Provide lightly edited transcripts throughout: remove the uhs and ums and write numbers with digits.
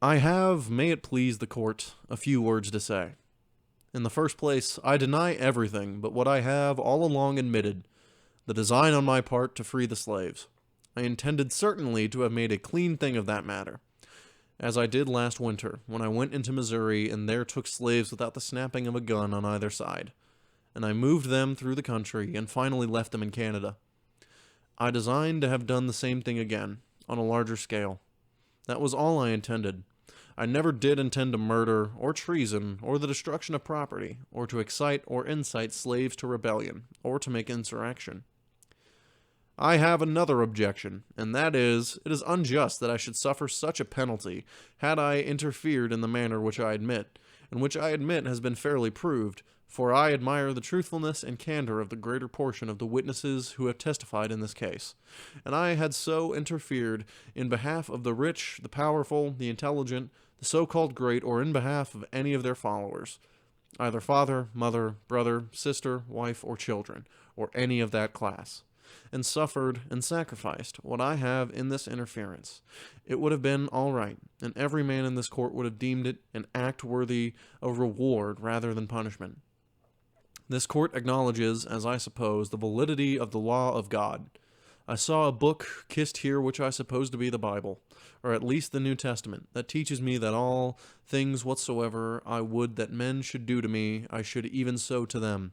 I have, may it please the court, a few words to say. In the first place, I deny everything but what I have all along admitted, the design on my part to free the slaves. I intended certainly to have made a clean thing of that matter, as I did last winter, when I went into Missouri and there took slaves without the snapping of a gun on either side, and I moved them through the country and finally left them in Canada. I designed to have done the same thing again, on a larger scale. That was all I intended. I never did intend to murder, or treason, or the destruction of property, or to excite or incite slaves to rebellion, or to make insurrection. I have another objection, and that is, it is unjust that I should suffer such a penalty had I interfered in the manner which I admit, and which I admit has been fairly proved, for I admire the truthfulness and candor of the greater portion of the witnesses who have testified in this case, and I had so interfered in behalf of the rich, the powerful, the intelligent, the so-called great, or in behalf of any of their followers, either father, mother, brother, sister, wife, or children, or any of that class, and suffered and sacrificed what I have in this interference, it would have been all right, and every man in this court would have deemed it an act worthy of reward rather than punishment. This court acknowledges, as I suppose, the validity of the law of God. I saw a book kissed here which I suppose to be the Bible, or at least the New Testament, that teaches me that all things whatsoever I would that men should do to me, I should even so to them.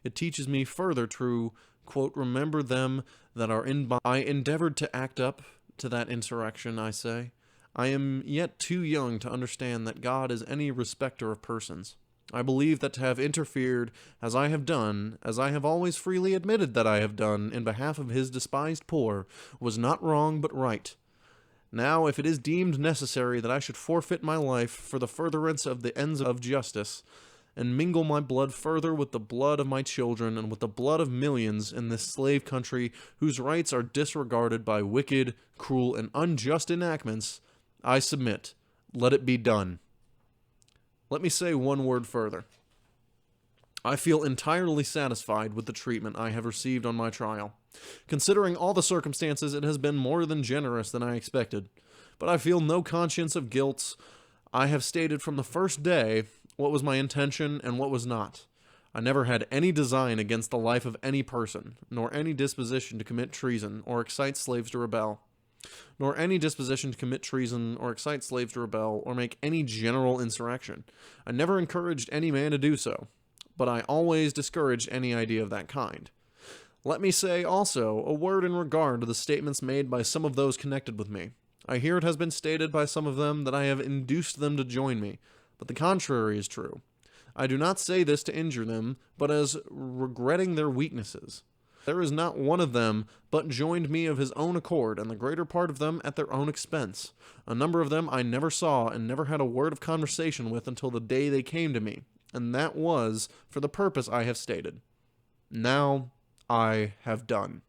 It teaches me further to, quote, remember them that are in I endeavored to act up to that insurrection, I say. I am yet too young to understand that God is any respecter of persons. I believe that to have interfered, as I have done, as I have always freely admitted that I have done, in behalf of his despised poor, was not wrong but right. Now, if it is deemed necessary that I should forfeit my life for the furtherance of the ends of justice, and mingle my blood further with the blood of my children and with the blood of millions in this slave country whose rights are disregarded by wicked, cruel, and unjust enactments, I submit. Let it be done. Let me say one word further. I feel entirely satisfied with the treatment I have received on my trial. Considering all the circumstances, it has been more than generous than I expected, but I feel no conscience of guilt. I have stated from the first day what was my intention and what was not. I never had any design against the life of any person, nor any disposition to commit treason or excite slaves to rebel, nor any disposition to commit treason or excite slaves to rebel or make any general insurrection. I never encouraged any man to do so, but I always discouraged any idea of that kind. Let me say also a word in regard to the statements made by some of those connected with me. I hear it has been stated by some of them that I have induced them to join me, but the contrary is true. I do not say this to injure them, but as regretting their weaknesses. There is not one of them but joined me of his own accord, and the greater part of them at their own expense. A number of them I never saw and never had a word of conversation with until the day they came to me, and that was for the purpose I have stated. Now I have done.